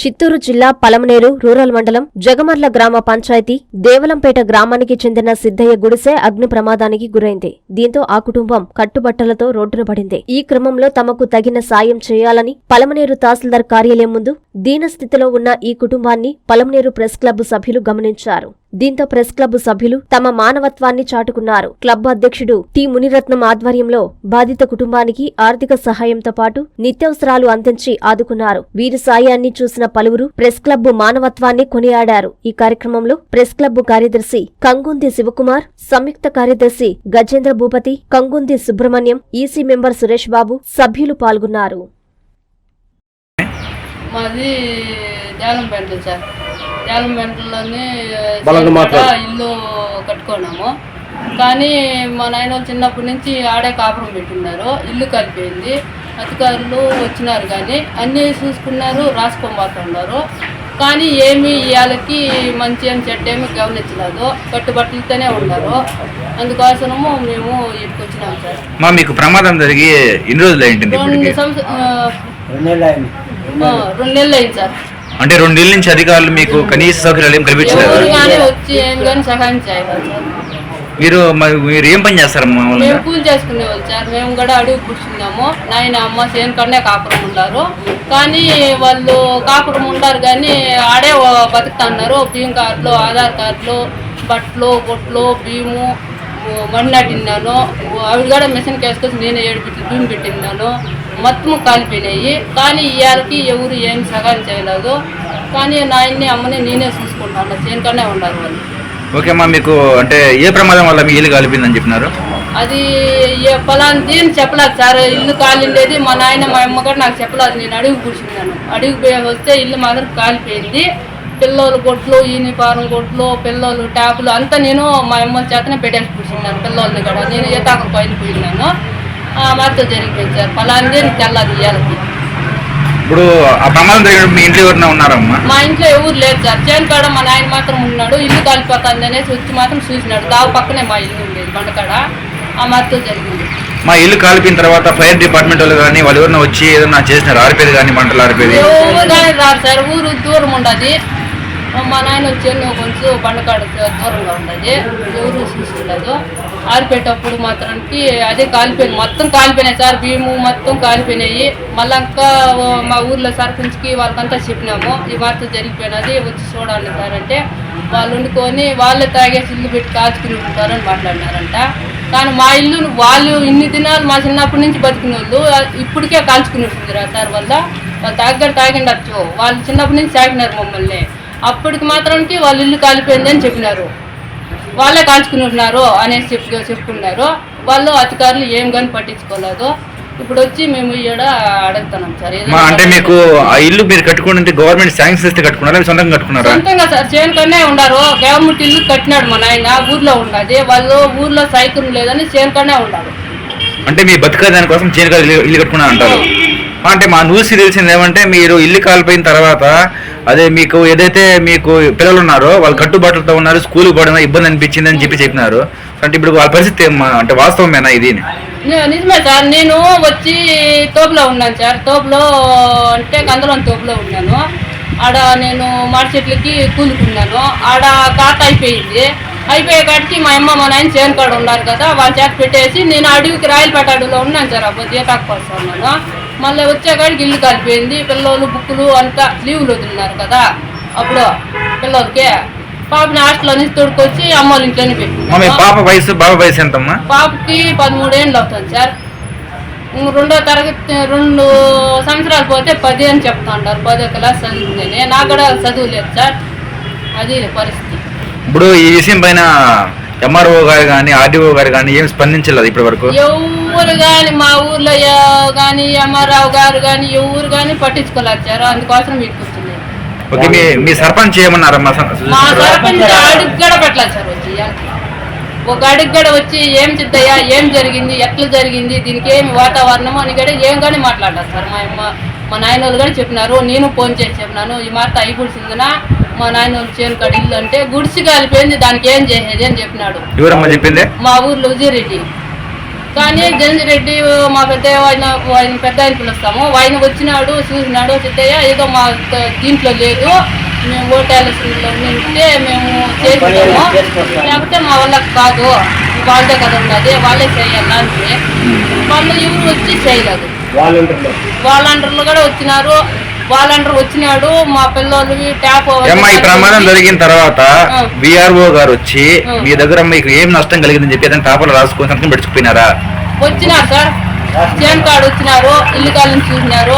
చిత్తూరు జిల్లా పలమనేరు రూరల్ మండలం జగమర్ల గ్రామ పంచాయతీ దేవలంపేట గ్రామానికి చెందిన సిద్దయ్య గుడిసె అగ్ని ప్రమాదానికి గురైంది. దీంతో ఆ కుటుంబం కట్టుబట్టలతో రోడ్డున పడింది. ఈ క్రమంలో తమకు తగిన సాయం చేయాలని పలమనేరు తహసీల్దార్ కార్యాలయం ముందు దీనస్థితిలో ఉన్న ఈ కుటుంబాన్ని పలమనేరు ప్రెస్ క్లబ్ సభ్యులు గమనించారు. దీంతో ప్రెస్ క్లబ్ సభ్యులు తమ మానవత్వాన్ని చాటుకున్నారు. క్లబ్ అధ్యక్షుడు టి మునిరత్నం ఆధ్వర్యంలో బాధిత కుటుంబానికి ఆర్థిక సహాయంతో పాటు నిత్యావసరాలు అందించి ఆదుకున్నారు. వీరి సాయాన్ని చూసిన పలువురు ప్రెస్ క్లబ్ మానవత్వాన్ని కొనియాడారు. ఈ కార్యక్రమంలో ప్రెస్ క్లబ్ కార్యదర్శి కంగుంది శివకుమార్, సంయుక్త కార్యదర్శి గజేంద్ర భూపతి, కంగుంది సుబ్రహ్మణ్యం, ఈసీ మెంబర్ సురేష్ బాబు సభ్యులు పాల్గొన్నారు. మాది జాలంపేట సార్. జాలంపేటలోనే ఇల్లు కట్టుకున్నాము. కానీ మా నాయన చిన్నప్పటి నుంచి ఆడే కాపురం పెట్టున్నారు. ఇల్లు కలిపోయింది. అధికారులు వచ్చినారు కానీ అన్నీ చూసుకున్నారు, రాసుకోబోతున్నారు. కానీ ఏమి ఇవాళకి మంచి అని చెడ్డేమి గమనించలేదు. కట్టుబట్టలతోనే ఉన్నారు. అందుకోసము మేము ఇక్కడికి వచ్చినాం సార్. మీకు ప్రమాదం జరిగి ఎన్ని రోజులు అయింది? 2 నెలలు అయింది సార్. అంటే 2 నెలల నుంచి అధికారులు మీకు కనీస సౌకర్యాలు ఏం కల్పించలేదు? వచ్చి ఏం కానీ సహాయం చేయాలి సార్. మీరు ఏం పని చేస్తారు? మేము కూలి చేసుకునేవాళ్ళు సార్. మేము కూడా అడుగు కూర్చున్నాము. నాయన అమ్మ చేను కన్నా కాపురం ఉన్నారు. కానీ వాళ్ళు కాపురం ఉన్నారు కానీ ఆడే బతుకుతున్నారు. బియ్యం కార్డులు, ఆధార్ కార్డులు, బట్టలు, బొట్లు, బియ్యము, మడినాటిన్నాను. అవి కూడా మిషన్ కేసుకొచ్చి నేనే 7 బిట్లు బియ్యం పెట్టిన్నాను. మొత్తం కాలిపోయినాయి. కానీ ఇవాళకి ఎవరు ఏం సహాయం చేయలేదు. కానీ నాయన్ని అమ్మని నేనే చూసుకుంటాను. చేనుకనే ఉన్నారు వాళ్ళు. ఓకే అమ్మా, మీకు అంటే ఏ ప్రమాదం వల్ల మీ ఇల్లు కాలిపోయిందని చెప్పినారు? అది ఫలాంది అని చెప్పలేదు సార్. ఇల్లు కాలిండేది మా నాయన మా అమ్మ కూడా నాకు చెప్పలేదు. నేను అడుగు కూర్చున్నాను. అడుగు వస్తే ఇల్లు మాత్రం కాలిపోయింది. పిల్లలు గొట్లు, యూనిఫారం గొట్లు, పిల్లలు ట్యాపులు అంతా నేను మా అమ్మ చేతనే పెట్టేసి కూర్చున్నాను. పిల్లల్ని కూడా నేను ఈతాకు పైన పోయినాను. మాతో జరిగిపోయింది సార్. ఫలాంది అని తెల్లదు ఇవాళకి. ఇప్పుడు ఆ ప్రమాదం జరిగినప్పుడు మీ ఇంట్లో ఎవరైనా ఉన్నారమ్మా? మా ఇంట్లో ఎవరు లేదు సార్. చేను కాడ మా నాయన మాత్రం ఉన్నాడు. ఇల్లు కాలిపోతుంది అనేసి వచ్చి మాత్రం చూసినాడు. దావు పక్కనే మా ఇల్లు ఉండేది బండకాడ. ఆ మాతో జరిగింది. మా ఇల్లు కాలిపోయిన తర్వాత ఫైర్ డిపార్ట్మెంట్ వాళ్ళు కానీ వాళ్ళు ఎవరైనా వచ్చి ఏదైనా చేసినారు? ఆరిపోయేది కానీ మంటలు ఆరిపోయేది? ఎవరు కానీ రారు సార్. ఊరు దూరం ఉండదు. మా నాయన వచ్చేది కొంచెం బండకాడ దూరంగా ఉండదు. ఎవరు చూసుకుండదు. ఆరిపోయేటప్పుడు మాత్రానికి అదే కాలిపోయింది. మొత్తం కాలిపోయినాయి సార్. బియ్యము మొత్తం కాలిపోయినాయి. మళ్ళీ ఇంకా మా ఊర్లో సర్పంచ్కి వాళ్ళకంతా చెప్పినాము. ఈ వార్త జరిగిపోయినది వచ్చి చూడాలి సార్ అంటే వాళ్ళు వండుకొని వాళ్ళే తాగేసి ఇల్లు పెట్టి కాల్చుకుని ఉంటారని మాట్లాడినారంట. కానీ మా ఇల్లు వాళ్ళు ఇన్ని దినాలు మా చిన్నప్పటి నుంచి బతికిన వాళ్ళు ఇప్పటికే కాల్చుకుని ఉంటుందిరా సార్. వాళ్ళు తాగిండొచ్చు. వాళ్ళు చిన్నప్పటి నుంచి తాగినారు మమ్మల్ని. అప్పటికి మాత్రానికి వాళ్ళ ఇల్లు కాలిపోయింది అని చెప్పినారు. వాళ్ళే కాల్చుకుని ఉంటున్నారు అనేసి చెప్పుకున్నారు. వాళ్ళు అధికారులు ఏం కానీ పట్టించుకోలేదు. ఇప్పుడు వచ్చి మేము ఇక్కడ అడుగుతున్నాం సార్. అంటే మీకు ఆ ఇల్లు మీరు కట్టుకుంటే గవర్నమెంట్ శాంక్షన్ ఇస్తే కట్టుకున్నారా, సొంతంగా కట్టుకున్నారా? సొంతంగా సార్. చేను కన్నా ఉన్నారు. గవర్నమెంట్ ఇల్లు కట్టినాడు మా నాయన. ఊర్లో ఉన్నది. వాళ్ళు ఊర్లో సైకిల్ లేదని చేను కన్నా ఉన్నారు. అంటే మీ బతుకదాని కోసం చేను ఇల్లు కట్టుకున్నారు అంటారు. అంటే మా న్యూస్ తెలిసింది ఏమంటే మీరు ఇల్లు కాలిపోయిన తర్వాత అదే మీకు ఏదైతే మీకు పిల్లలు ఉన్నారో వాళ్ళు కట్టుబాట్లతో ఉన్నారు, స్కూల్కి పోవడం ఇబ్బంది అనిపించింది అని చెప్పినారు. అంటే ఇప్పుడు వాళ్ళ పరిస్థితి అంటే వాస్తవమేనా ఇది? నిజమే సార్. నేను వచ్చి తోపులో ఉన్నాను సార్. తోపులో అంటే కందలం తోపులో ఉన్నాను. ఆడ నేను మాడి చెట్లకి కూలుకున్నాను. ఆడ కాట అయిపోయింది. అయిపోయే కాటికి మా అమ్మ మా నాయన చేను కాడ ఉన్నారు కదా, వాళ్ళ చేత పెట్టేసి నేను అడవికి రాయలపేట అడవిలో ఉన్నాను సార్. అప్పుడు జీతాకు వస్తున్నాను. మళ్ళీ వచ్చే కాడికి ఇల్లు కాలిపోయింది. పిల్లలు బుక్కులు అంతా లీవులు వదిలినారు కదా అప్పుడు పిల్లలకి. పాపని హాస్టల్లో నుంచి తోడుకొచ్చి అమ్మ వాళ్ళ ఇంట్లోనే పెట్టింది. బాబా వయసు ఎంతమ్మా? పాపకి 13 ఏళ్ళు అవుతుంది సార్. 2వ తరగతి 2 సంవత్సరాలు పోతే 10 అని చెప్తా ఉంటారు. 10వ క్లాస్ చదువుతుందని. నాకు కూడా చదువు లేదు సార్. అది పరిస్థితి. ఇప్పుడు ఈ విషయం పైన ఎంఆర్ఓ గారు కానీ ఆర్డీఓ గారు కానీ ఏం స్పందించలేదు ఇప్పటి వరకు? ఎవరు కానీ మా ఊర్లో కానీ ఎంఆర్ఓ గారు కానీ ఎవరు కానీ పట్టించుకోలేచారు. అందుకోసం మీకు వచ్చింది. ఓకే, మీ సర్పంచ్ ఏమన్నారమ్మా? మా సర్పంచ్ అడుగు కూడా పెట్టలేదు సార్. వచ్చి ఒక అడుగు కూడా వచ్చి ఏం చిద్దయ్యా, ఏం జరిగింది, ఎట్లా జరిగింది, దీనికి ఏమి వాతావరణం అని కూడా ఏం కానీ మాట్లాడారు సార్. మా నాయన వాళ్ళు కూడా చెప్పినారు. నేను ఫోన్ చేసి చెప్పినాను. ఈ మాట అయిపోతుందినా మా నాయన వాళ్ళు చేను కాడ ఇల్లు అంటే గుడిసి కాలిపోయింది, దానికి ఏం చేసేది అని చెప్పినాడు. ఎవరమ్మా చెప్పింది? మా ఊర్లో ఉజిరెడ్డి. కానీ జంజిరెడ్డి మా పెద్ద ఆయన పెద్ద ఆయన పిలుస్తాము, ఆయన వచ్చినాడు చూసినాడు, సిద్ధయ్య ఏదో మా దీంట్లో లేదు, మేము ఓటేళ్ళలో నింటే మేము చేసినాము, లేకపోతే మా వాళ్ళకి కాదు, వాళ్ళదే కదా ఉన్నది, వాళ్ళే చేయాలంటే వాళ్ళు ఎవరు వచ్చి చేయలేదు. వాలంటీర్లు కూడా వచ్చినారు, వాలంటీర్ వచ్చినాడు, మా పిల్లలకి ట్యాప్. ఈ ప్రమాదం జరిగిన తర్వాత విఆర్ఓ గారు వచ్చి మీ దగ్గర మీకు ఏం నష్టం కలిగిందని చెప్పి ఏదైనా పేపర్లు రాసుకొని సంతకం పెట్టుకుపోయినారా? వచ్చినారు సార్, జేన్ కార్డు వచ్చినారు, ఇల్లు కాలని చూసినారు.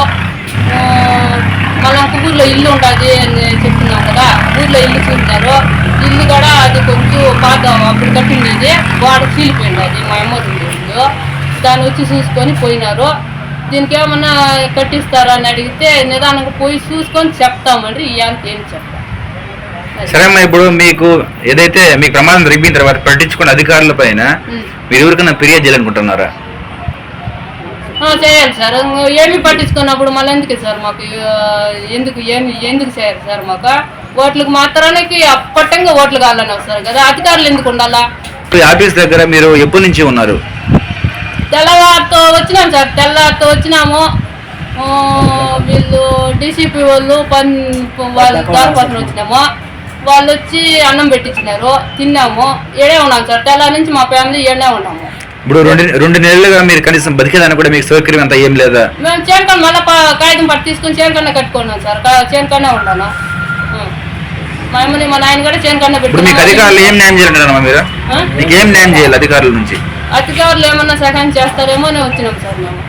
మనకు ఊర్లో ఇల్లు ఉంటుంది అని చెప్తున్నాం కదా, ఊర్లో ఇల్లు చూసినారు. ఇల్లు కూడా అది కొంచెం పాత అప్పుడు కట్టిండేది, వాడు చీలిపోయింది, అది మా అమ్మ ఇల్లు. దాన్ని వచ్చి చూసుకొని పోయినారు. దీనికి ఏమన్నా కట్టిస్తారా అని అడిగితే నిదానంగా పోయి చూసుకొని చెప్తామండి, ఇవాళకి ఏం చెప్తాం. సరే అమ్మా, ఇప్పుడు మీకు ఏదైతే మీకు ప్రమాదం జరిగిన తర్వాత పట్టించుకున్న అధికారుల పైన మీరు ఎవరికైనా ఫిర్యాదు చేయాలనుకుంటున్నారా? చేయాలి సార్, ఏమి పట్టించుకున్నప్పుడు మళ్ళీ ఎందుకు సార్ మాకు ఎందుకు చేయాలి సార్? మాకు ఓట్లకు మాత్రానికి అప్పట్టంగా ఓట్లు కావాలని వస్తారు కదా, అధికారులు ఎందుకు ఉండాలా? ఆఫీస్ దగ్గర మీరు ఎప్పటి నుంచి ఉన్నారు? తెల్లవారితో వచ్చినాం సార్, తెల్లవారితో వచ్చినాము. వీళ్ళు డీసీపీ వాళ్ళు వాళ్ళ దానికోసం వచ్చినాము, వాళ్ళు వచ్చి అన్నం పెట్టించినారు, తిన్నాము, ఏడే ఉన్నాం సార్. తెల్లారి నుంచి మా ఫ్యామిలీ ఏడే ఉన్నాము. ఇప్పుడు రెండు నెలలుగా మీరు కనీసం బతికేదాన్ని కూడా మీకు సౌకర్యం అంతా ఏం లేదా? మేము చేనుకన్నా మళ్ళీ కాగితం పట్టి తీసుకుని చేనుకన్నా కట్టుకున్నాం సార్, చేనుకన్నా ఉన్నాను. మా అమ్మని మా నాయన కూడా చేనుకన్నా పెట్టి. మీకు అధికారులు ఏం న్యాయం చేయాలంటారమ్మా మీరు? మీకు ఏం న్యాయం చేయాలి అధికారుల నుంచి? అధికారులు ఏమన్నా సహాయం చేస్తారేమో అని వచ్చినాం సార్ మేము.